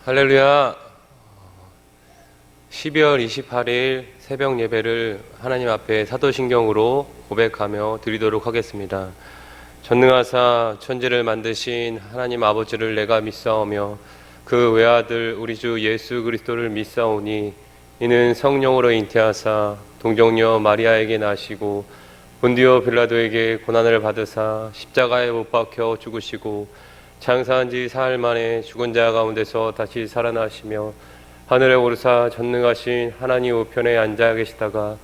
할렐루야. 12월 28일 새벽 예배를 하나님 앞에 사도신경으로 고백하며 드리도록 하겠습니다. 전능하사 천지를 만드신 하나님 아버지를 내가 믿사오며 그 외아들 우리 주 예수 그리스도를 믿사오니 이는 성령으로 잉태하사 동정녀 마리아에게 나시고 본디오 빌라도에게 고난을 받으사 십자가에 못 박혀 죽으시고 장사한 지 사흘 만에 죽은 자 가운데서 다시 살아나시며 하늘에 오르사 전능하신 하나님 우편에 앉아 계시다가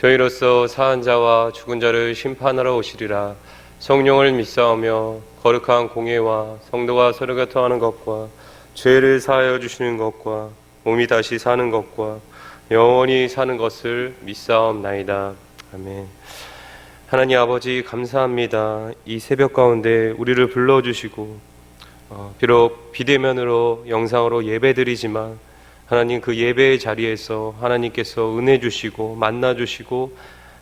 저희로서 사한 자와 죽은 자를 심판하러 오시리라. 성령을 믿사오며 거룩한 공예와 성도가 서로 교통하는 것과 죄를 사하여 주시는 것과 몸이 다시 사는 것과 영원히 사는 것을 믿사옵나이다. 아멘. 하나님 아버지 감사합니다. 이 새벽 가운데 우리를 불러주시고 비록 비대면으로 영상으로 예배드리지만 하나님 그 예배의 자리에서 하나님께서 은혜 주시고 만나 주시고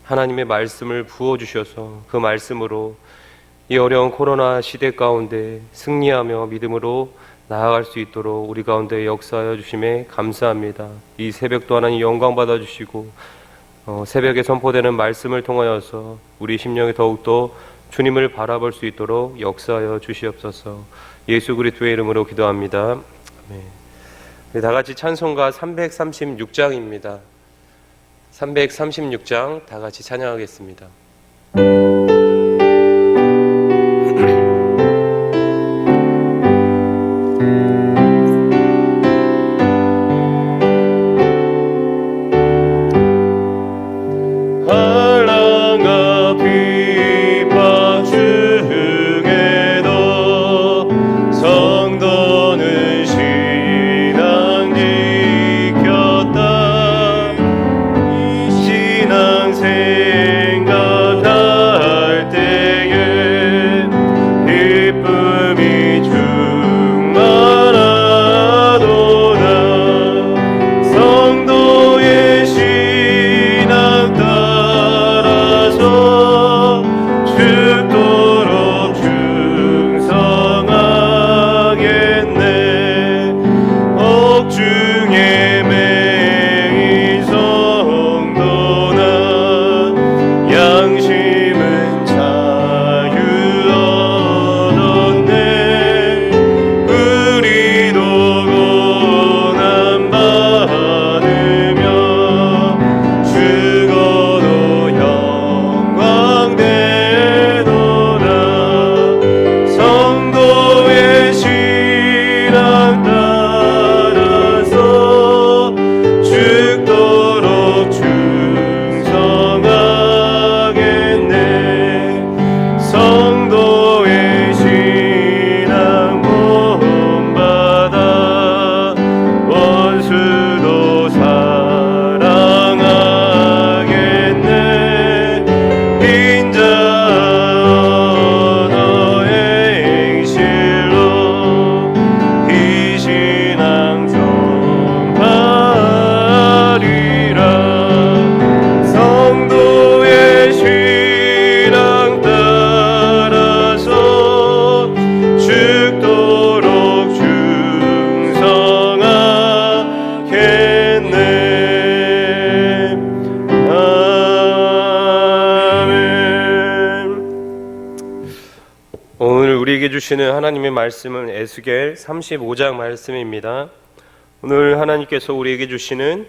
하나님의 말씀을 부어 주셔서 그 말씀으로 이 어려운 코로나 시대 가운데 승리하며 믿음으로 나아갈 수 있도록 우리 가운데 역사하여 주심에 감사합니다. 이 새벽도 하나님 영광 받아 주시고 새벽에 선포되는 말씀을 통하여서 우리 심령에 더욱더 주님을 바라볼 수 있도록 역사하여 주시옵소서. 예수 그리스도의 이름으로 기도합니다. 네, 다 같이 찬송가 336장입니다. 336장 다 같이 찬양하겠습니다. 주시는 하나님의 말씀은 에스겔 35장 말씀입니다. 오늘 하나님께서 우리에게 주시는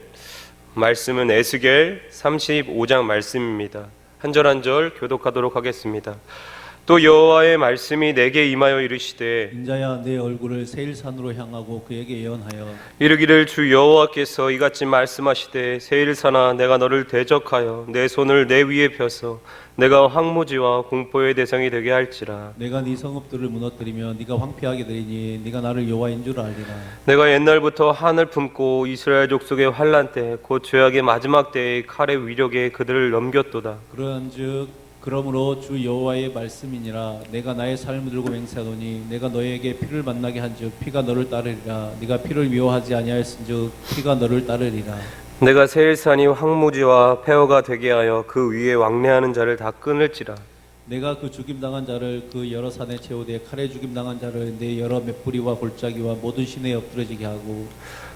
말씀은 에스겔 35장 말씀입니다. 한 절 한 절 교독하도록 하겠습니다. 또 여호와의 말씀이 내게 임하여 이르시되 인자야 내 얼굴을 세일산으로 향하고 그에게 예언하여 이르기를 주 여호와께서 이같이 말씀하시되 세일산아 내가 너를 대적하여 내 손을 내 위에 펴서 내가 황무지와 공포의 대상이 되게 할지라. 내가 네 성읍들을 무너뜨리며 네가 황폐하게 되리니 네가 나를 여호와인 줄 알리라. 내가 옛날부터 한을 품고 이스라엘 족속의 환난 때 곧 죄악의 마지막 때의 칼의 위력에 그들을 넘겼도다. 그러므로 주 여호와의 말씀이니라. 내가 나의 삶을 들고 맹세하노니 내가 너에게 피를 만나게 한즉 피가 너를 따르리라. 네가 피를 미워하지 아니하였은즉 피가 너를 따르리라. 내가 세일산이 황무지와 폐허가 되게 하여 그 위에 왕래하는 자를 다 끊을지라. 내가 그 죽임당한 자를 그 여러 산에 채우되 칼에 죽임당한 자를 내 여러 맷뿌리와 골짜기와 모든 시내에 엎드러지게 하고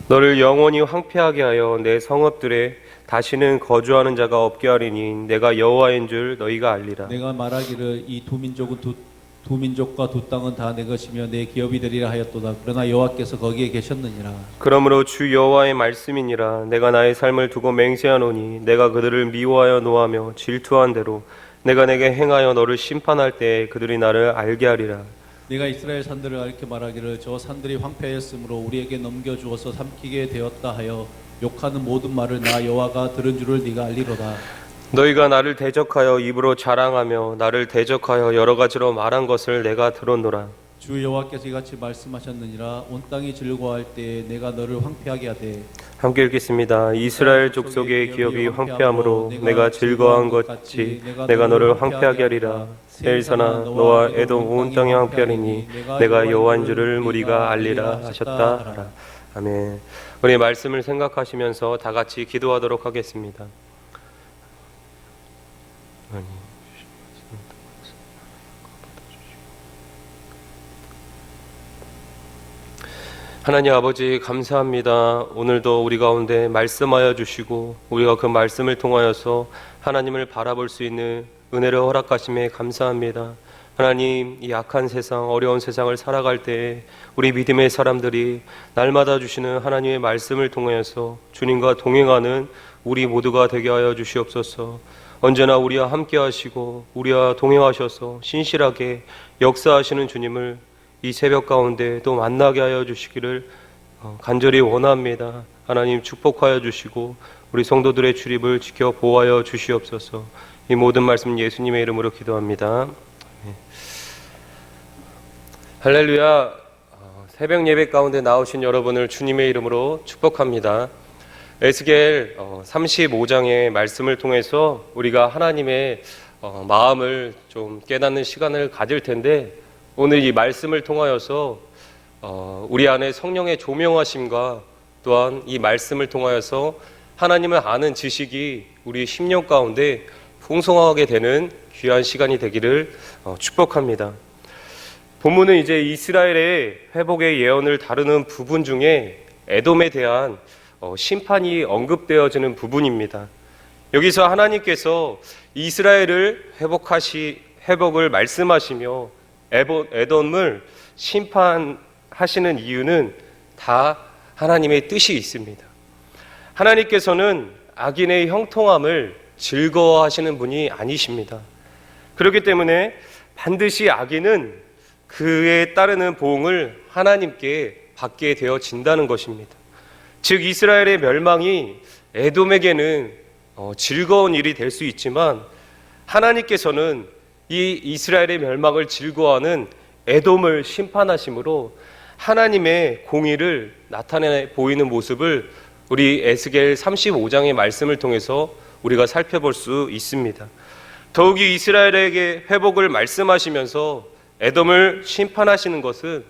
너를 영원히 황폐하게 하여 내 성읍들에 다시는 거주하는 자가 없게 하리니 내가 여호와인 줄 너희가 알리라. 내가 말하기를 이 두 민족은 두 민족과 두 땅은 다 내 것이며 내 기업이 되리라 하였도다. 그러나 여호와께서 거기에 계셨느니라. 그러므로 주 여호와의 말씀이니라. 내가 나의 삶을 두고 맹세하노니 내가 그들을 미워하여 노하며 질투한 대로 내가 내게 행하여 너를 심판할 때에 그들이 나를 알게 하리라. 내가 이스라엘 산들을 가리켜 말하기를 저 산들이 황폐하였으므로 우리에게 넘겨주어서 삼키게 되었다 하여 욕하는 모든 말을 나 여호와가 들은 줄을 네가 알리로다. 너희가 나를 대적하여 입으로 자랑하며 나를 대적하여 여러 가지로 말한 것을 내가 들었노라. 주 여호와께서 이같이 말씀하셨느니라. 온 땅이 즐거워할 때에 내가 너를 황폐하게 하되 함께 읽겠습니다. 이스라엘 족속의 기업이 황폐함으로 내가 즐거워한 것 같이 내가 너를 황폐하게 하리라. 세일사나 너와 에돔 온 땅이 황폐하리니 내가 여호와인 줄을 무리가 알리라 하셨다 하라. 아멘. 우리 말씀을 생각하시면서 다 같이 기도하도록 하겠습니다. 하나님 아버지 감사합니다. 오늘도 우리 가운데 말씀하여 주시고 우리가 그 말씀을 통하여서 하나님을 바라볼 수 있는 은혜를 허락하심에 감사합니다. 하나님, 이 악한 세상, 어려운 세상을 살아갈 때 우리 믿음의 사람들이 날마다 주시는 하나님의 말씀을 통하여서 주님과 동행하는 우리 모두가 되게 하여 주시옵소서. 언제나 우리와 함께 하시고 우리와 동행하셔서 신실하게 역사하시는 주님을 이 새벽 가운데 또 만나게 하여 주시기를 간절히 원합니다. 하나님 축복하여 주시고 우리 성도들의 출입을 지켜 보호하여 주시옵소서. 이 모든 말씀 예수님의 이름으로 기도합니다. 할렐루야. 새벽 예배 가운데 나오신 여러분을 주님의 이름으로 축복합니다. 에스겔 35장의 말씀을 통해서 우리가 하나님의 마음을 좀 깨닫는 시간을 가질 텐데, 오늘 이 말씀을 통하여서 우리 안에 성령의 조명하심과 또한 이 말씀을 통하여서 하나님을 아는 지식이 우리 심령 가운데 풍성하게 되는 귀한 시간이 되기를 축복합니다. 본문은 이제 이스라엘의 회복의 예언을 다루는 부분 중에 에돔에 대한 심판이 언급되어지는 부분입니다. 여기서 하나님께서 이스라엘을 회복을 말씀하시며 에돔을 심판하시는 이유는 다 하나님의 뜻이 있습니다. 하나님께서는 악인의 형통함을 즐거워하시는 분이 아니십니다. 그렇기 때문에 반드시 악인은 그에 따르는 보응을 하나님께 받게 되어진다는 것입니다. 즉 이스라엘의 멸망이 에돔에게는 즐거운 일이 될 수 있지만, 하나님께서는 이 이스라엘의 멸망을 즐거워하는 에돔을 심판하심으로 하나님의 공의를 나타내 보이는 모습을 우리 에스겔 35장의 말씀을 통해서 우리가 살펴볼 수 있습니다. 더욱이 이스라엘에게 회복을 말씀하시면서 에돔을 심판하시는 것은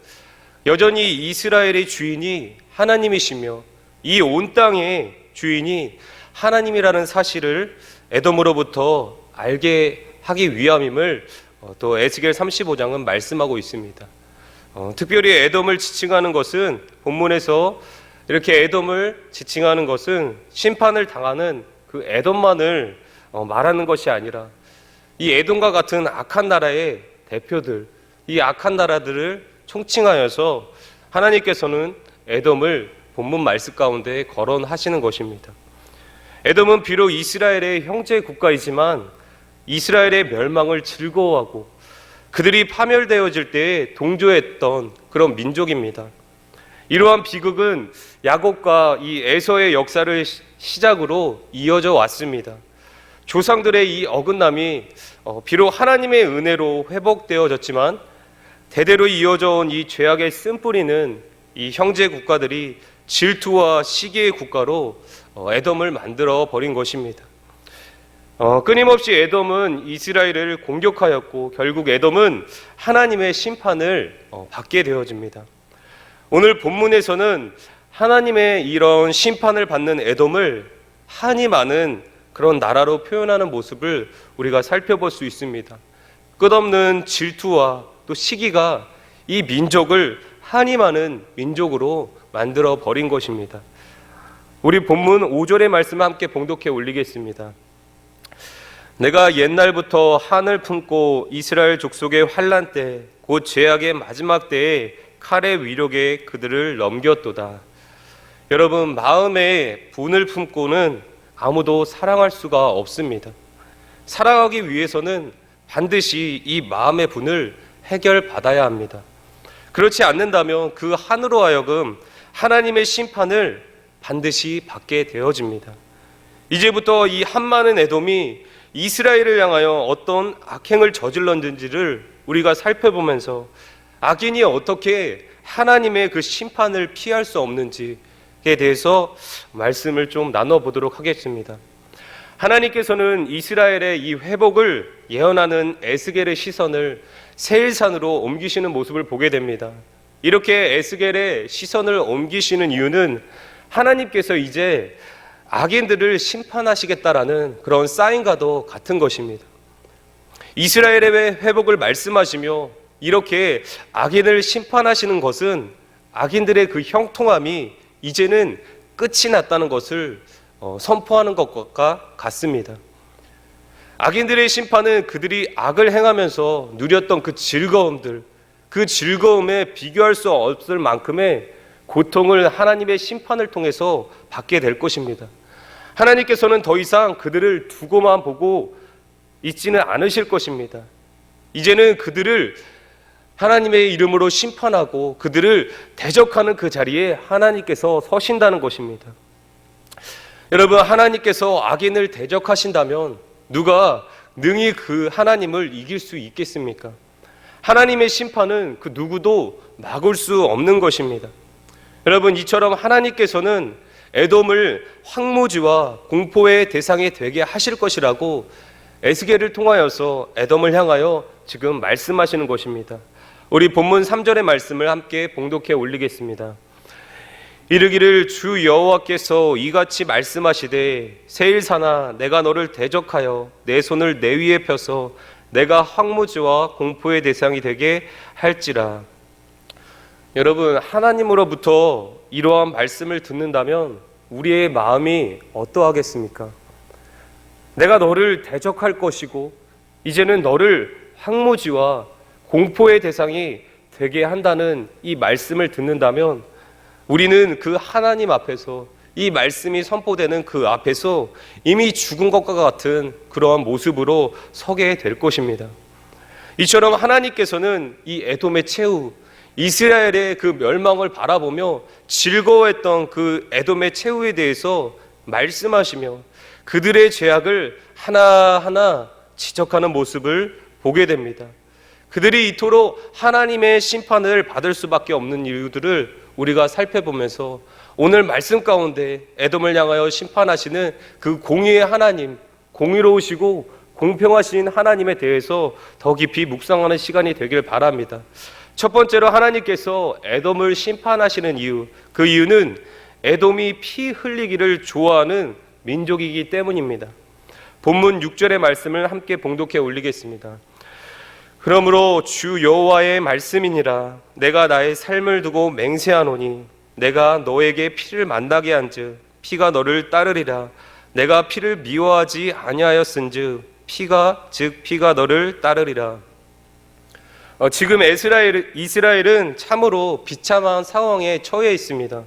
여전히 이스라엘의 주인이 하나님이시며 이 온 땅의 주인이 하나님이라는 사실을 에돔으로부터 알게 하기 위함임을 또 에스겔 35장은 말씀하고 있습니다. 특별히 에돔을 지칭하는 것은, 본문에서 이렇게 에돔을 지칭하는 것은 심판을 당하는 그 에돔만을 말하는 것이 아니라 이 에돔과 같은 악한 나라의 대표들, 이 악한 나라들을 총칭하여서 하나님께서는 에돔을 본문 말씀 가운데 거론하시는 것입니다. 에돔은 비록 이스라엘의 형제 국가이지만 이스라엘의 멸망을 즐거워하고 그들이 파멸되어질 때 동조했던 그런 민족입니다. 이러한 비극은 야곱과 이 에서의 역사를 시작으로 이어져 왔습니다. 조상들의 이 어긋남이 비록 하나님의 은혜로 회복되어졌지만 대대로 이어져 온 이 죄악의 쓴뿌리는 이 형제 국가들이 질투와 시기의 국가로 에돔을 만들어 버린 것입니다. 끊임없이 에돔은 이스라엘을 공격하였고 결국 에돔은 하나님의 심판을 받게 되어집니다. 오늘 본문에서는 하나님의 이런 심판을 받는 에돔을 한이 많은 그런 나라로 표현하는 모습을 우리가 살펴볼 수 있습니다. 끝없는 질투와 또 시기가 이 민족을 한임하는 민족으로 만들어 버린 것입니다. 우리 본문 5절의 말씀 함께 봉독해 올리겠습니다. 내가 옛날부터 한을 품고 이스라엘 족속의 환난 때 곧 죄악의 마지막 때에 칼의 위력에 그들을 넘겼도다. 여러분, 마음에 분을 품고는 아무도 사랑할 수가 없습니다. 사랑하기 위해서는 반드시 이 마음의 분을 해결받아야 합니다. 그렇지 않는다면 그 한으로 하여금 하나님의 심판을 반드시 받게 되어집니다. 이제부터 이 한많은 에돔이 이스라엘을 향하여 어떤 악행을 저질렀는지를 우리가 살펴보면서 악인이 어떻게 하나님의 그 심판을 피할 수 없는지에 대해서 말씀을 좀 나눠보도록 하겠습니다. 하나님께서는 이스라엘의 이 회복을 예언하는 에스겔의 시선을 세일산으로 옮기시는 모습을 보게 됩니다. 이렇게 에스겔의 시선을 옮기시는 이유는 하나님께서 이제 악인들을 심판하시겠다라는 그런 사인과도 같은 것입니다. 이스라엘의 회복을 말씀하시며 이렇게 악인을 심판하시는 것은 악인들의 그 형통함이 이제는 끝이 났다는 것을 선포하는 것과 같습니다. 악인들의 심판은 그들이 악을 행하면서 누렸던 그 즐거움들, 그 즐거움에 비교할 수 없을 만큼의 고통을 하나님의 심판을 통해서 받게 될 것입니다. 하나님께서는 더 이상 그들을 두고만 보고 있지는 않으실 것입니다. 이제는 그들을 하나님의 이름으로 심판하고 그들을 대적하는 그 자리에 하나님께서 서신다는 것입니다. 여러분, 하나님께서 악인을 대적하신다면 누가 능히 그 하나님을 이길 수 있겠습니까? 하나님의 심판은 그 누구도 막을 수 없는 것입니다. 여러분, 이처럼 하나님께서는 에돔을 황무지와 공포의 대상이 되게 하실 것이라고 에스겔을 통하여서 에돔을 향하여 지금 말씀하시는 것입니다. 우리 본문 3절의 말씀을 함께 봉독해 올리겠습니다. 이르기를 주 여호와께서 이같이 말씀하시되 세일산아 내가 너를 대적하여 내 손을 내 위에 펴서 내가 황무지와 공포의 대상이 되게 할지라. 여러분, 하나님으로부터 이러한 말씀을 듣는다면 우리의 마음이 어떠하겠습니까? 내가 너를 대적할 것이고 이제는 너를 황무지와 공포의 대상이 되게 한다는 이 말씀을 듣는다면 우리는 그 하나님 앞에서, 이 말씀이 선포되는 그 앞에서 이미 죽은 것과 같은 그러한 모습으로 서게 될 것입니다. 이처럼 하나님께서는 이 에돔의 최후, 이스라엘의 그 멸망을 바라보며 즐거워했던 그 에돔의 최후에 대해서 말씀하시며 그들의 죄악을 하나하나 지적하는 모습을 보게 됩니다. 그들이 이토록 하나님의 심판을 받을 수밖에 없는 이유들을 우리가 살펴보면서 오늘 말씀 가운데 에돔을 향하여 심판하시는 그 공의의 하나님, 공의로우시고 공평하신 하나님에 대해서 더 깊이 묵상하는 시간이 되길 바랍니다. 첫 번째로 하나님께서 에돔을 심판하시는 이유, 그 이유는 에돔이 피 흘리기를 좋아하는 민족이기 때문입니다. 본문 6절의 말씀을 함께 봉독해 올리겠습니다. 그러므로 주 여호와의 말씀이니라. 내가 나의 삶을 두고 맹세하노니 내가 너에게 피를 만나게 한즉 피가 너를 따르리라. 내가 피를 미워하지 아니하였은즉 피가 너를 따르리라. 지금 이스라엘은 참으로 비참한 상황에 처해 있습니다.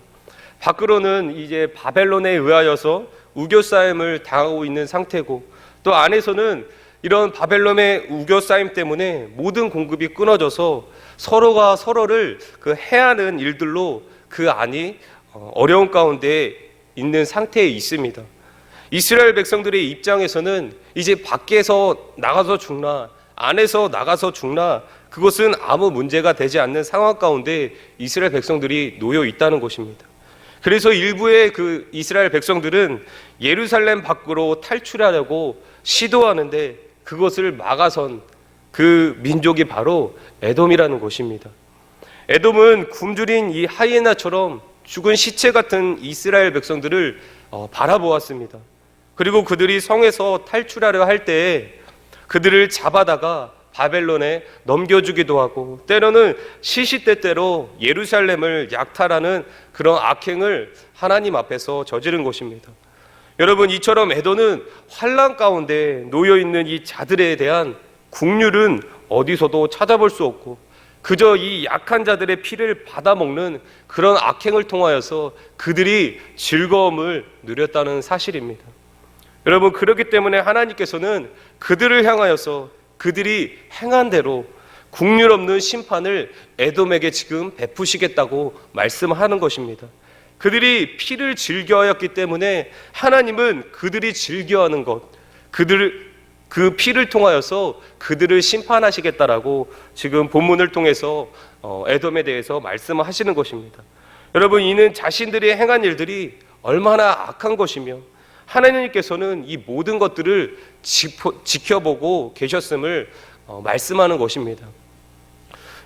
밖으로는 이제 바벨론에 의하여서 우겨싸임을 당하고 있는 상태고, 또 안에서는 이런 바벨론의 우겨싸임 때문에 모든 공급이 끊어져서 서로가 서로를 그 해하는 일들로 그 안이 어려운 가운데 있는 상태에 있습니다. 이스라엘 백성들의 입장에서는 이제 밖에서 나가서 죽나 안에서 나가서 죽나 그것은 아무 문제가 되지 않는 상황 가운데 이스라엘 백성들이 놓여 있다는 것입니다. 그래서 일부의 그 이스라엘 백성들은 예루살렘 밖으로 탈출하려고 시도하는데 그것을 막아선 그 민족이 바로 에돔이라는 것입니다. 에돔은 굶주린 이 하이에나처럼 죽은 시체 같은 이스라엘 백성들을 바라보았습니다. 그리고 그들이 성에서 탈출하려 할 때에 그들을 잡아다가 바벨론에 넘겨주기도 하고, 때로는 시시때때로 예루살렘을 약탈하는 그런 악행을 하나님 앞에서 저지른 것입니다. 여러분, 이처럼 에돔은 환난 가운데 놓여있는 이 자들에 대한 국률은 어디서도 찾아볼 수 없고, 그저 이 약한 자들의 피를 받아먹는 그런 악행을 통하여서 그들이 즐거움을 누렸다는 사실입니다. 여러분, 그렇기 때문에 하나님께서는 그들을 향하여서 그들이 행한 대로 국률 없는 심판을 에돔에게 지금 베푸시겠다고 말씀하는 것입니다. 그들이 피를 즐겨하였기 때문에 하나님은 그들이 즐겨하는 것, 그 피를 통하여서 그들을 심판하시겠다라고 지금 본문을 통해서 에돔에 대해서 말씀하시는 것입니다. 여러분, 이는 자신들이 행한 일들이 얼마나 악한 것이며 하나님께서는 이 모든 것들을 지켜보고 계셨음을 말씀하는 것입니다.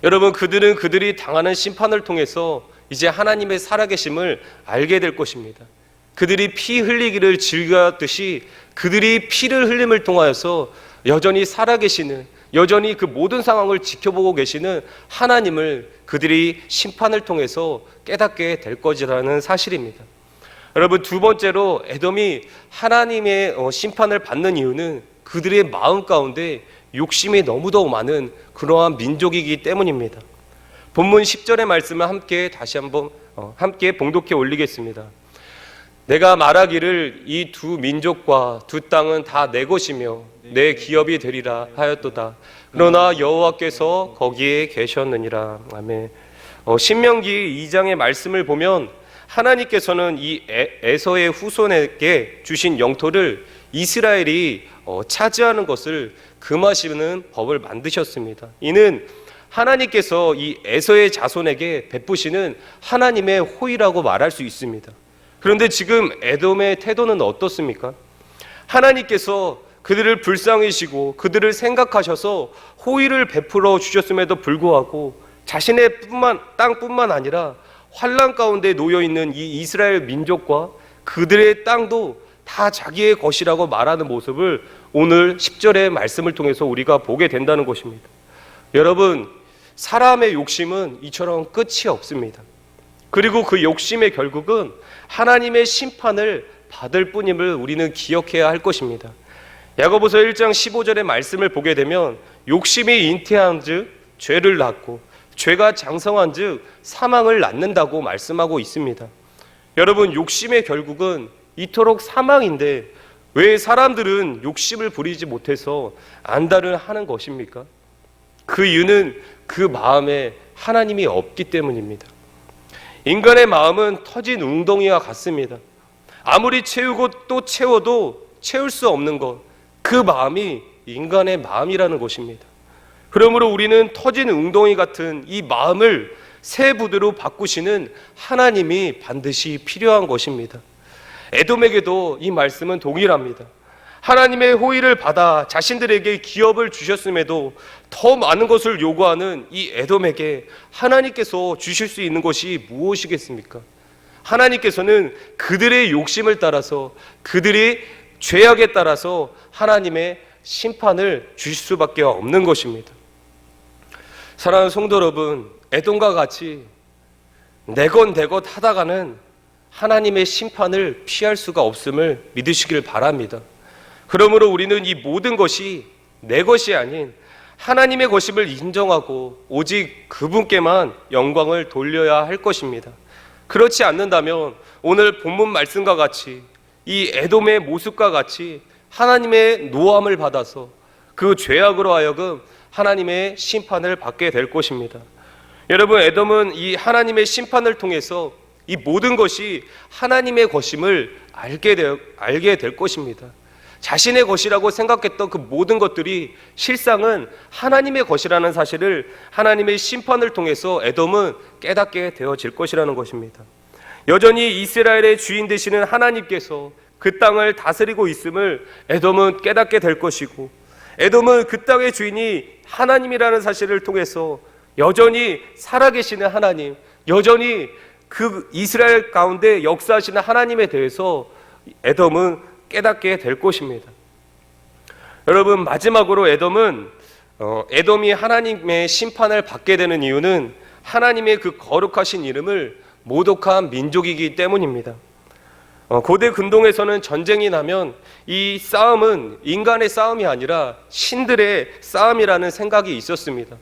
여러분, 그들은 그들이 당하는 심판을 통해서 이제 하나님의 살아계심을 알게 될 것입니다. 그들이 피 흘리기를 즐겼듯이 그들이 피를 흘림을 통하여서 여전히 살아계시는, 여전히 그 모든 상황을 지켜보고 계시는 하나님을 그들이 심판을 통해서 깨닫게 될 것이라는 사실입니다. 여러분, 두 번째로 에돔이 하나님의 심판을 받는 이유는 그들의 마음 가운데 욕심이 너무도 많은 그러한 민족이기 때문입니다. 본문 10절의 말씀을 함께 다시 한번 함께 봉독해 올리겠습니다. 내가 말하기를 이 두 민족과 두 땅은 다 내 것이며 내 기업이 되리라 하였도다. 그러나 여호와께서 거기에 계셨느니라. 아멘. 신명기 2장의 말씀을 보면 하나님께서는 이 에서의 후손에게 주신 영토를 이스라엘이 차지하는 것을 금하시는 법을 만드셨습니다. 이는 하나님께서 이 에서의 자손에게 베푸시는 하나님의 호의라고 말할 수 있습니다. 그런데 지금 에돔의 태도는 어떻습니까? 하나님께서 그들을 불쌍히시고 그들을 생각하셔서 호의를 베풀어 주셨음에도 불구하고 자신의 땅뿐만 아니라 환난 가운데 놓여있는 이 이스라엘 민족과 그들의 땅도 다 자기의 것이라고 말하는 모습을 오늘 10절의 말씀을 통해서 우리가 보게 된다는 것입니다. 여러분, 사람의 욕심은 이처럼 끝이 없습니다. 그리고 그 욕심의 결국은 하나님의 심판을 받을 뿐임을 우리는 기억해야 할 것입니다. 야고보서 1장 15절의 말씀을 보게 되면 욕심이 잉태한 즉 죄를 낳고 죄가 장성한 즉 사망을 낳는다고 말씀하고 있습니다. 여러분, 욕심의 결국은 이토록 사망인데 왜 사람들은 욕심을 부리지 못해서 안달을 하는 것입니까? 그 이유는 그 마음에 하나님이 없기 때문입니다. 인간의 마음은 터진 웅덩이와 같습니다. 아무리 채우고 또 채워도 채울 수 없는 것, 그 마음이 인간의 마음이라는 것입니다. 그러므로 우리는 터진 웅덩이 같은 이 마음을 새 부대로 바꾸시는 하나님이 반드시 필요한 것입니다. 에돔에게도 이 말씀은 동일합니다. 하나님의 호의를 받아 자신들에게 기업을 주셨음에도 더 많은 것을 요구하는 이 에돔에게 하나님께서 주실 수 있는 것이 무엇이겠습니까? 하나님께서는 그들의 욕심을 따라서 그들의 죄악에 따라서 하나님의 심판을 주실 수밖에 없는 것입니다. 사랑하는 성도 여러분, 에돔과 같이 내것 하다가는 하나님의 심판을 피할 수가 없음을 믿으시길 바랍니다. 그러므로 우리는 이 모든 것이 내 것이 아닌 하나님의 것임을 인정하고 오직 그분께만 영광을 돌려야 할 것입니다. 그렇지 않는다면 오늘 본문 말씀과 같이 이 에돔의 모습과 같이 하나님의 노함을 받아서 그 죄악으로 하여금 하나님의 심판을 받게 될 것입니다. 여러분, 에돔은 이 하나님의 심판을 통해서 이 모든 것이 하나님의 것임을 알게 될 것입니다. 자신의 것이라고 생각했던 그 모든 것들이 실상은 하나님의 것이라는 사실을 하나님의 심판을 통해서 에돔은 깨닫게 되어질 것이라는 것입니다. 여전히 이스라엘의 주인 되시는 하나님께서 그 땅을 다스리고 있음을 에돔은 깨닫게 될 것이고, 에돔은 그 땅의 주인이 하나님이라는 사실을 통해서 여전히 살아계시는 하나님, 여전히 그 이스라엘 가운데 역사하시는 하나님에 대해서 에돔은 깨닫게 될 것입니다. 여러분, 마지막으로 에돔은 에돔이 하나님의 심판을 받게 되는 이유는 하나님의 그 거룩하신 이름을 모독한 민족이기 때문입니다. 고대 근동에서는 전쟁이 나면 이 싸움은 인간의 싸움이 아니라 신들의 싸움이라는 생각이 있었습니다.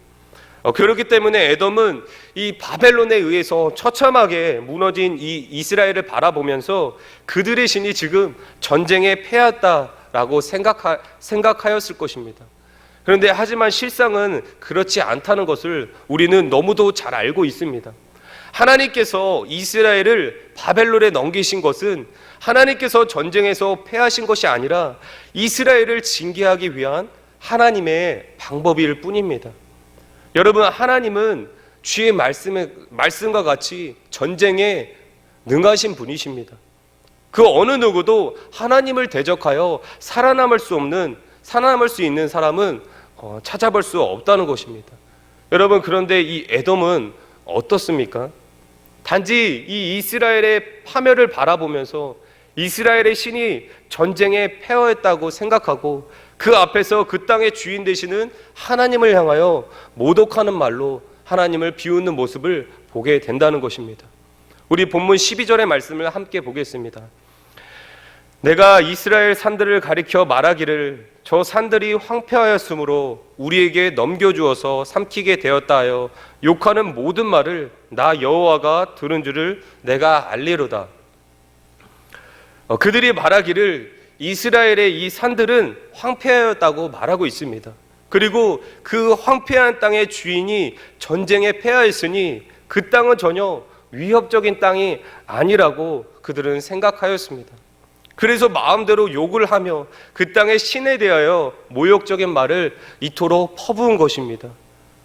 그렇기 때문에 에돔은 이 바벨론에 의해서 처참하게 무너진 이 이스라엘을 바라보면서 그들의 신이 지금 전쟁에 패했다라고 생각하였을 것입니다. 그런데 하지만 실상은 그렇지 않다는 것을 우리는 너무도 잘 알고 있습니다. 하나님께서 이스라엘을 바벨론에 넘기신 것은 하나님께서 전쟁에서 패하신 것이 아니라 이스라엘을 징계하기 위한 하나님의 방법일 뿐입니다. 여러분, 하나님은 주의 말씀과 같이 전쟁에 능하신 분이십니다. 그 어느 누구도 하나님을 대적하여 살아남을 수 있는 사람은 찾아볼 수 없다는 것입니다. 여러분, 그런데 이 에돔은 어떻습니까? 단지 이 이스라엘의 파멸을 바라보면서 이스라엘의 신이 전쟁에 패하였다고 생각하고 그 앞에서 그 땅의 주인 되시는 하나님을 향하여 모독하는 말로 하나님을 비웃는 모습을 보게 된다는 것입니다. 우리 본문 12절의 말씀을 함께 보겠습니다. 내가 이스라엘 산들을 가리켜 말하기를 저 산들이 황폐하였으므로 우리에게 넘겨주어서 삼키게 되었다 하여 욕하는 모든 말을 나 여호와가 들은 줄을 내가 알리로다. 그들이 말하기를 이스라엘의 이 산들은 황폐하였다고 말하고 있습니다. 그리고 그 황폐한 땅의 주인이 전쟁에 패하였으니 그 땅은 전혀 위협적인 땅이 아니라고 그들은 생각하였습니다. 그래서 마음대로 욕을 하며 그 땅의 신에 대하여 모욕적인 말을 이토록 퍼부은 것입니다.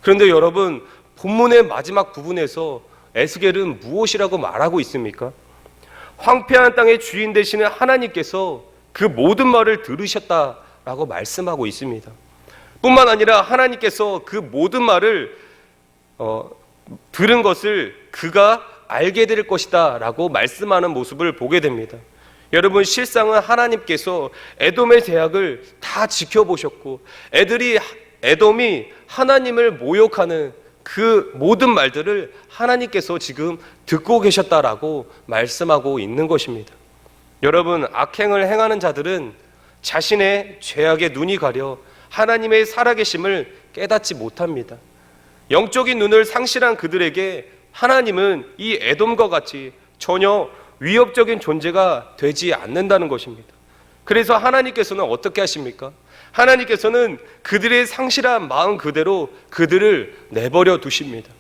그런데 여러분, 본문의 마지막 부분에서 에스겔은 무엇이라고 말하고 있습니까? 황폐한 땅의 주인 되시는 하나님께서 그 모든 말을 들으셨다라고 말씀하고 있습니다. 뿐만 아니라 하나님께서 그 모든 말을 들은 것을 그가 알게 될 것이다 라고 말씀하는 모습을 보게 됩니다. 여러분, 실상은 하나님께서 에돔의 제약을 다 지켜보셨고 에돔이 하나님을 모욕하는 그 모든 말들을 하나님께서 지금 듣고 계셨다라고 말씀하고 있는 것입니다. 여러분, 악행을 행하는 자들은 자신의 죄악에 눈이 가려 하나님의 살아계심을 깨닫지 못합니다. 영적인 눈을 상실한 그들에게 하나님은 이 에돔과 같이 전혀 위협적인 존재가 되지 않는다는 것입니다. 그래서 하나님께서는 어떻게 하십니까? 하나님께서는 그들의 상실한 마음 그대로 그들을 내버려 두십니다.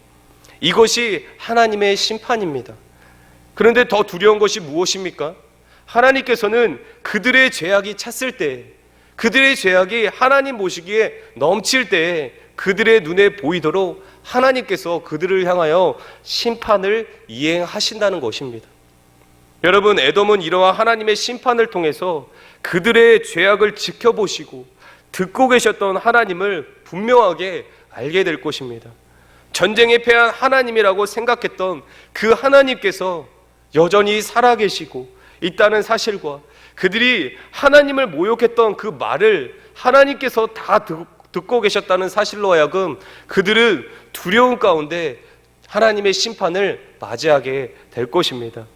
이것이 하나님의 심판입니다. 그런데 더 두려운 것이 무엇입니까? 하나님께서는 그들의 죄악이 찼을 때, 그들의 죄악이 하나님 보시기에 넘칠 때 그들의 눈에 보이도록 하나님께서 그들을 향하여 심판을 이행하신다는 것입니다. 여러분, 에돔은 이러한 하나님의 심판을 통해서 그들의 죄악을 지켜보시고 듣고 계셨던 하나님을 분명하게 알게 될 것입니다. 전쟁에 패한 하나님이라고 생각했던 그 하나님께서 여전히 살아계시고 있다는 사실과 그들이 하나님을 모욕했던 그 말을 하나님께서 다 듣고 계셨다는 사실로 하여금 그들은 두려움 가운데 하나님의 심판을 맞이하게 될 것입니다.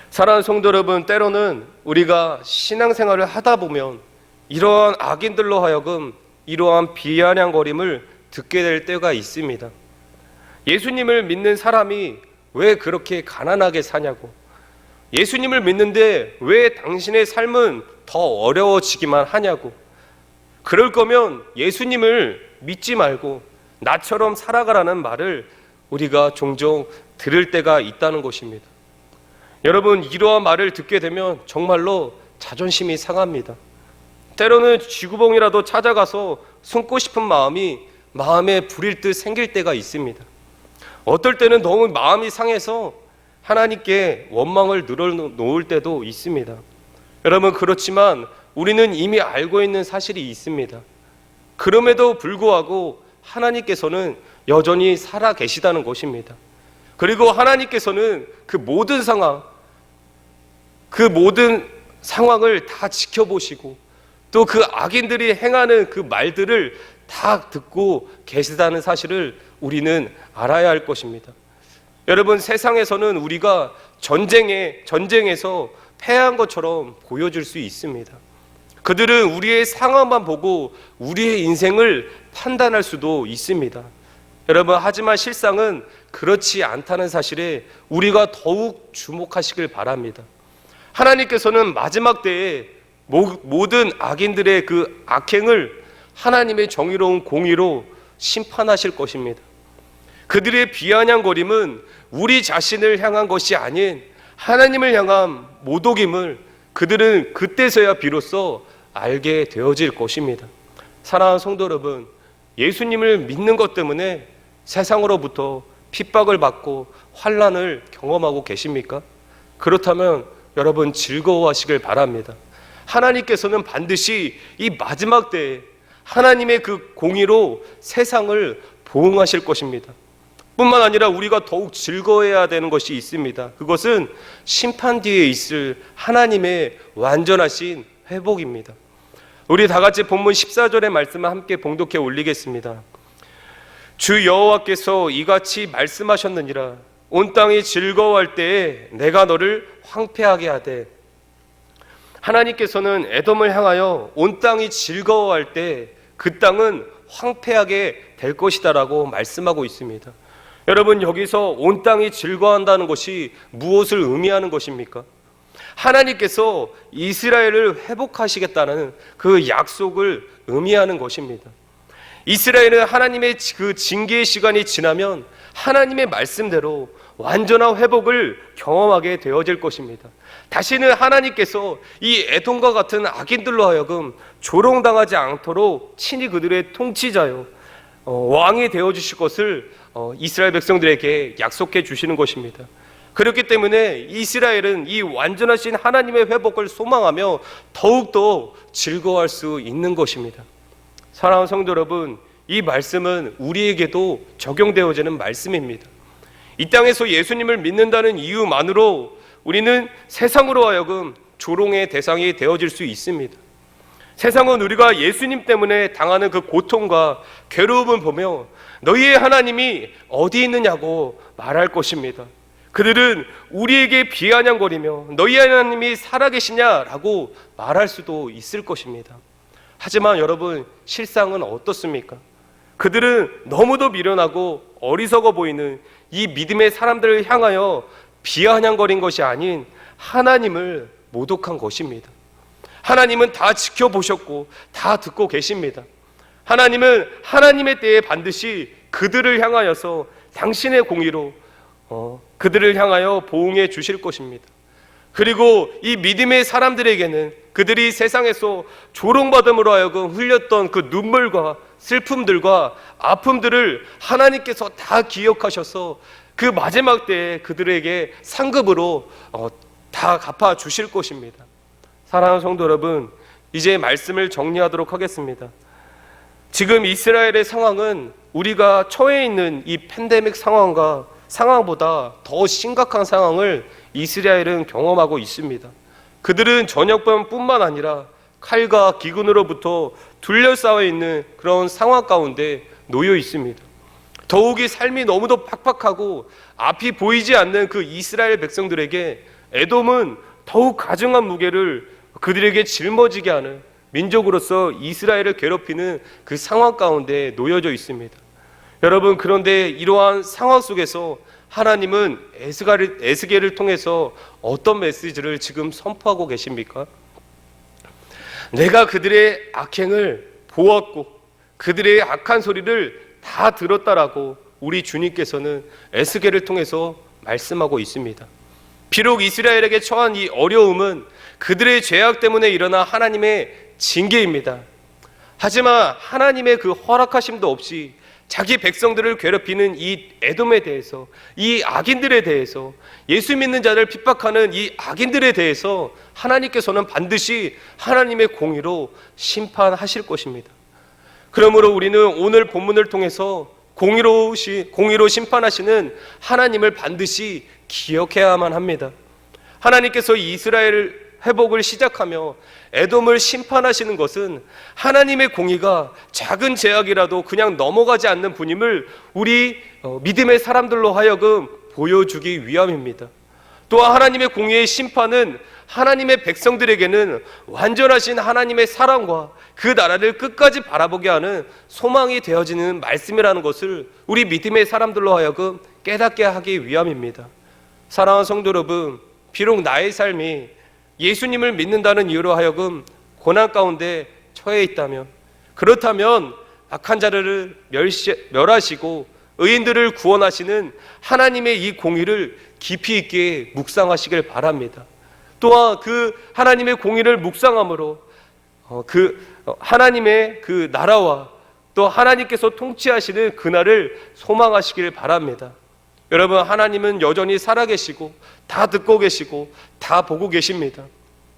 사랑하는 성도 여러분, 때로는 우리가 신앙생활을 하다 보면 이러한 악인들로 하여금 이러한 비아냥거림을 듣게 될 때가 있습니다. 예수님을 믿는 사람이 왜 그렇게 가난하게 사냐고, 예수님을 믿는데 왜 당신의 삶은 더 어려워지기만 하냐고, 그럴 거면 예수님을 믿지 말고 나처럼 살아가라는 말을 우리가 종종 들을 때가 있다는 것입니다. 여러분, 이러한 말을 듣게 되면 정말로 자존심이 상합니다. 때로는 쥐구멍이라도 찾아가서 숨고 싶은 마음이 마음에 불일 듯 생길 때가 있습니다. 어떨 때는 너무 마음이 상해서 하나님께 원망을 늘어놓을 때도 있습니다. 여러분, 그렇지만 우리는 이미 알고 있는 사실이 있습니다. 그럼에도 불구하고 하나님께서는 여전히 살아 계시다는 것입니다. 그리고 하나님께서는 그 모든 상황을 다 지켜보시고 또 그 악인들이 행하는 그 말들을 다 듣고 계시다는 사실을 우리는 알아야 할 것입니다. 여러분, 세상에서는 우리가 전쟁에서 패한 것처럼 보여줄 수 있습니다. 그들은 우리의 상황만 보고 우리의 인생을 판단할 수도 있습니다. 여러분, 하지만 실상은 그렇지 않다는 사실에 우리가 더욱 주목하시길 바랍니다. 하나님께서는 마지막 때에 모든 악인들의 그 악행을 하나님의 정의로운 공의로 심판하실 것입니다. 그들의 비아냥거림은 우리 자신을 향한 것이 아닌 하나님을 향한 모독임을 그들은 그때서야 비로소 알게 되어질 것입니다. 사랑하는 성도 여러분, 예수님을 믿는 것 때문에 세상으로부터 핍박을 받고 환난을 경험하고 계십니까? 그렇다면 여러분 즐거워하시길 바랍니다. 하나님께서는 반드시 이 마지막 때에 하나님의 그 공의로 세상을 보응하실 것입니다. 뿐만 아니라 우리가 더욱 즐거워해야 되는 것이 있습니다. 그것은 심판 뒤에 있을 하나님의 완전하신 회복입니다. 우리 다 같이 본문 14절의 말씀을 함께 봉독해 올리겠습니다. 주 여호와께서 이같이 말씀하셨느니라. 온 땅이 즐거워할 때에 내가 너를 황폐하게 하되. 하나님께서는 에돔을 향하여 온 땅이 즐거워할 때 그 땅은 황폐하게 될 것이다라고 말씀하고 있습니다. 여러분, 여기서 온 땅이 즐거워한다는 것이 무엇을 의미하는 것입니까? 하나님께서 이스라엘을 회복하시겠다는 그 약속을 의미하는 것입니다. 이스라엘은 하나님의 그 징계의 시간이 지나면 하나님의 말씀대로 완전한 회복을 경험하게 되어질 것입니다. 다시는 하나님께서 이 에돔과 같은 악인들로 하여금 조롱당하지 않도록 친히 그들의 통치자요 왕이 되어주실 것을 이스라엘 백성들에게 약속해 주시는 것입니다. 그렇기 때문에 이스라엘은 이 완전하신 하나님의 회복을 소망하며 더욱더 즐거워할 수 있는 것입니다. 사랑하는 성도 여러분, 이 말씀은 우리에게도 적용되어지는 말씀입니다. 이 땅에서 예수님을 믿는다는 이유만으로 우리는 세상으로 하여금 조롱의 대상이 되어질 수 있습니다. 세상은 우리가 예수님 때문에 당하는 그 고통과 괴로움을 보며 너희의 하나님이 어디 있느냐고 말할 것입니다. 그들은 우리에게 비아냥거리며 너희 하나님이 살아계시냐라고 말할 수도 있을 것입니다. 하지만 여러분, 실상은 어떻습니까? 그들은 너무도 미련하고 어리석어 보이는 이 믿음의 사람들을 향하여 비아냥거린 것이 아닌 하나님을 모독한 것입니다. 하나님은 다 지켜보셨고 다 듣고 계십니다. 하나님은 하나님의 때에 반드시 그들을 향하여서 당신의 공의로 그들을 향하여 보응해 주실 것입니다. 그리고 이 믿음의 사람들에게는 그들이 세상에서 조롱받음으로 하여금 흘렸던 그 눈물과 슬픔들과 아픔들을 하나님께서 다 기억하셔서 그 마지막 때에 그들에게 상급으로 다 갚아 주실 것입니다. 사랑하는 성도 여러분, 이제 말씀을 정리하도록 하겠습니다. 지금 이스라엘의 상황은 우리가 처해 있는 이 팬데믹 상황보다 더 심각한 상황을 이스라엘은 경험하고 있습니다. 그들은 전염병뿐만 아니라 칼과 기근으로부터 둘러싸여 있는 그런 상황 가운데 놓여 있습니다. 더욱이 삶이 너무도 팍팍하고 앞이 보이지 않는 그 이스라엘 백성들에게 에돔은 더욱 가증한 무게를 그들에게 짊어지게 하는 민족으로서 이스라엘을 괴롭히는 그 상황 가운데 놓여져 있습니다. 여러분, 그런데 이러한 상황 속에서 하나님은 에스겔을 통해서 어떤 메시지를 지금 선포하고 계십니까? 내가 그들의 악행을 보았고 그들의 악한 소리를 다 들었다라고 우리 주님께서는 에스겔을 통해서 말씀하고 있습니다. 비록 이스라엘에게 처한 이 어려움은 그들의 죄악 때문에 일어난 하나님의 징계입니다. 하지만 하나님의 그 허락하심도 없이 자기 백성들을 괴롭히는 이 에돔에 대해서, 이 악인들에 대해서, 예수 믿는 자를 핍박하는 이 악인들에 대해서 하나님께서는 반드시 하나님의 공의로 심판하실 것입니다. 그러므로 우리는 오늘 본문을 통해서 공의로 심판하시는 하나님을 반드시 기억해야만 합니다. 하나님께서 이스라엘 회복을 시작하며 에돔을 심판하시는 것은 하나님의 공의가 작은 제약이라도 그냥 넘어가지 않는 분임을 우리 믿음의 사람들로 하여금 보여주기 위함입니다. 또한 하나님의 공의의 심판은 하나님의 백성들에게는 완전하신 하나님의 사랑과 그 나라를 끝까지 바라보게 하는 소망이 되어지는 말씀이라는 것을 우리 믿음의 사람들로 하여금 깨닫게 하기 위함입니다. 사랑하는 성도 여러분, 비록 나의 삶이 예수님을 믿는다는 이유로 하여금 고난 가운데 처해 있다면, 그렇다면 악한 자를 멸하시고 의인들을 구원하시는 하나님의 이 공의를 깊이 있게 묵상하시길 바랍니다. 또한 그 하나님의 공의를 묵상함으로 하나님의 그 나라와 또 하나님께서 통치하시는 그날을 소망하시길 바랍니다. 여러분, 하나님은 여전히 살아계시고 다 듣고 계시고 다 보고 계십니다.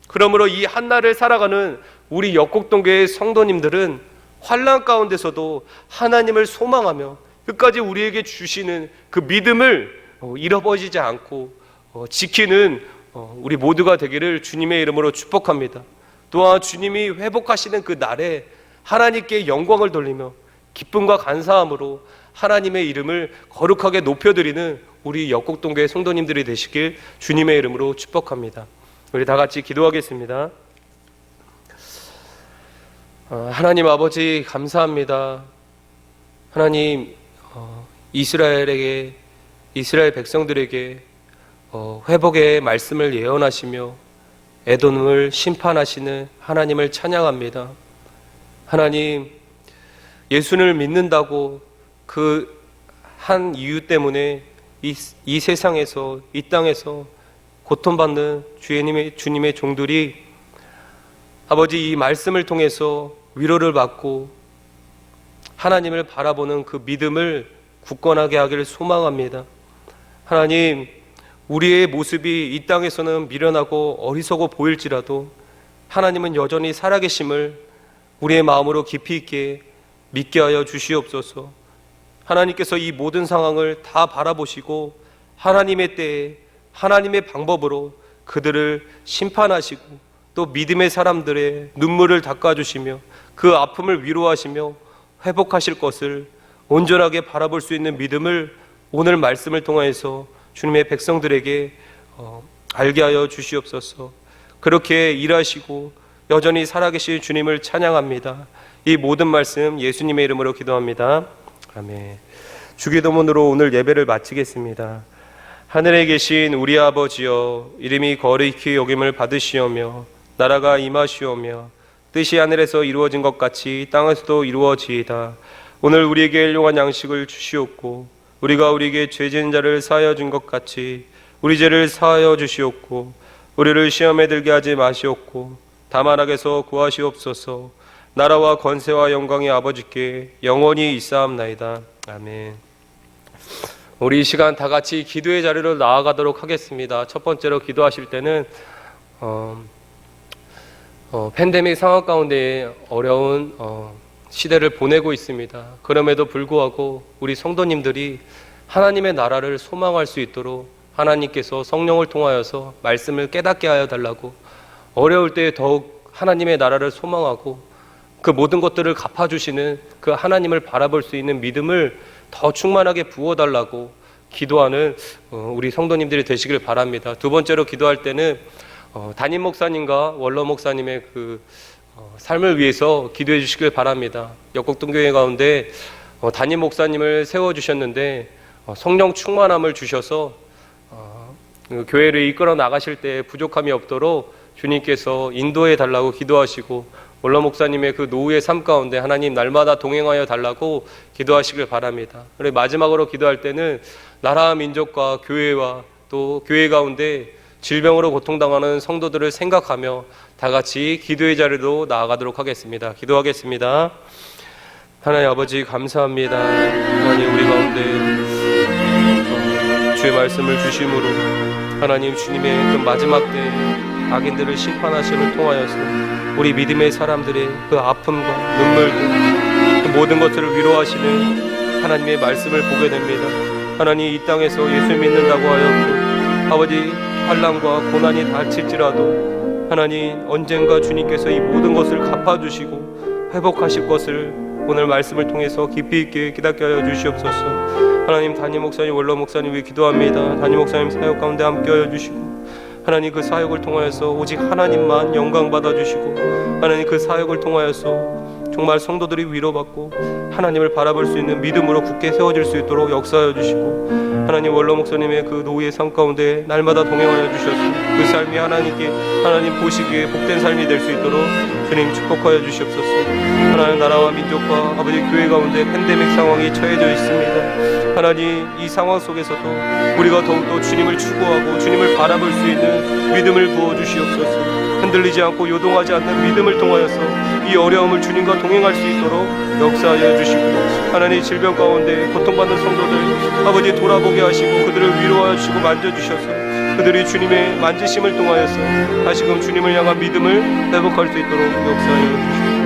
그러므로 이 한날을 살아가는 우리 역곡동교회 성도님들은 환난 가운데서도 하나님을 소망하며 끝까지 우리에게 주시는 그 믿음을 잃어버리지 않고 지키는 우리 모두가 되기를 주님의 이름으로 축복합니다. 또한 주님이 회복하시는 그 날에 하나님께 영광을 돌리며 기쁨과 감사함으로 하나님의 이름을 거룩하게 높여드리는 우리 역곡동교회 성도님들이 되시길 주님의 이름으로 축복합니다. 우리 다 같이 기도하겠습니다. 하나님 아버지 감사합니다. 하나님, 이스라엘 백성들에게 회복의 말씀을 예언하시며 에돔을 심판하시는 하나님을 찬양합니다. 하나님, 예수를 믿는다고 그 한 이유 때문에 이 세상에서, 이 땅에서 고통받는 주님의 종들이 아버지 이 말씀을 통해서 위로를 받고 하나님을 바라보는 그 믿음을 굳건하게 하기를 소망합니다. 하나님, 우리의 모습이 이 땅에서는 미련하고 어리석어 보일지라도 하나님은 여전히 살아계심을 우리의 마음으로 깊이 있게 믿게 하여 주시옵소서. 하나님께서 이 모든 상황을 다 바라보시고 하나님의 때에 하나님의 방법으로 그들을 심판하시고 또 믿음의 사람들의 눈물을 닦아주시며 그 아픔을 위로하시며 회복하실 것을 온전하게 바라볼 수 있는 믿음을 오늘 말씀을 통해서 주님의 백성들에게 알게 하여 주시옵소서. 그렇게 일하시고 여전히 살아계실 주님을 찬양합니다. 이 모든 말씀 예수님의 이름으로 기도합니다. 아멘. 주기도문으로 오늘 예배를 마치겠습니다. 하늘에 계신 우리 아버지여, 이름이 거룩히 여김을 받으시오며 나라가 임하시오며 뜻이 하늘에서 이루어진 것 같이 땅에서도 이루어지이다. 오늘 우리에게 일용할 양식을 주시옵고 우리가 우리에게 죄 지은 자를 사하여 준 것 같이 우리 죄를 사하여 주시옵고 우리를 시험에 들게 하지 마시옵고 다만 악에서 구하시옵소서. 나라와 권세와 영광이 아버지께 영원히 있사옵나이다. 아멘. 우리 이 시간 다 같이 기도의 자리로 나아가도록 하겠습니다. 첫 번째로 기도하실 때는 팬데믹 상황 가운데 어려운 시대를 보내고 있습니다. 그럼에도 불구하고 우리 성도님들이 하나님의 나라를 소망할 수 있도록 하나님께서 성령을 통하여서 말씀을 깨닫게 하여 달라고, 어려울 때 더욱 하나님의 나라를 소망하고 그 모든 것들을 갚아주시는 그 하나님을 바라볼 수 있는 믿음을 더 충만하게 부어달라고 기도하는 우리 성도님들이 되시길 바랍니다. 두 번째로 기도할 때는 담임 목사님과 원로 목사님의 그 삶을 위해서 기도해 주시길 바랍니다. 역곡동교회 가운데 담임 목사님을 세워주셨는데 성령 충만함을 주셔서 교회를 이끌어 나가실 때 부족함이 없도록 주님께서 인도해 달라고 기도하시고, 원로 목사님의 그 노후의 삶 가운데 하나님 날마다 동행하여 달라고 기도하시길 바랍니다. 그리고 마지막으로 기도할 때는 나라 민족과 교회와 또 교회 가운데 질병으로 고통당하는 성도들을 생각하며 다 같이 기도의 자리로 나아가도록 하겠습니다. 기도하겠습니다. 하나님 아버지 감사합니다. 하나님 우리 가운데 주의 말씀을 주심으로 하나님 주님의 그 마지막 때 악인들을 심판하심을 통하여서 우리 믿음의 사람들의 그 아픔과 눈물들, 그 모든 것들을 위로하시는 하나님의 말씀을 보게 됩니다. 하나님 이 땅에서 예수 믿는다고 하여 아버지 환난과 고난이 닥칠지라도 하나님, 언젠가 주님께서 이 모든 것을 갚아주시고 회복하실 것을 오늘 말씀을 통해서 깊이 있게 깨닫게 하여 주시옵소서. 하나님, 담임 목사님, 원로 목사님 위해 기도합니다. 담임 목사님 사역 가운데 함께 하여 주시고, 하나님 그 사역을 통하여서 오직 하나님만 영광 받아주시고, 하나님 그 사역을 통하여서 정말 성도들이 위로받고 하나님을 바라볼 수 있는 믿음으로 굳게 세워질 수 있도록 역사하여 주시고, 하나님 원로 목사님의 그 노후의 삶 가운데 날마다 동행하여 주셔서 그 삶이 하나님 보시기에 복된 삶이 될 수 있도록 주님 축복하여 주시옵소서. 하나님, 나라와 민족과 아버지 교회 가운데 팬데믹 상황이 처해져 있습니다. 하나님, 이 상황 속에서도 우리가 더욱더 주님을 추구하고 주님을 바라볼 수 있는 믿음을 부어주시옵소서. 흔들리지 않고 요동하지 않는 믿음을 통하여서 이 어려움을 주님과 동행할 수 있도록 역사하여 주시고, 하나님 질병 가운데 고통받는 성도들 아버지 돌아보게 하시고 그들을 위로하여 주시고 만져주셔서 그들이 주님의 만지심을 통하여서 다시금 주님을 향한 믿음을 회복할 수 있도록 역사하여 주시고,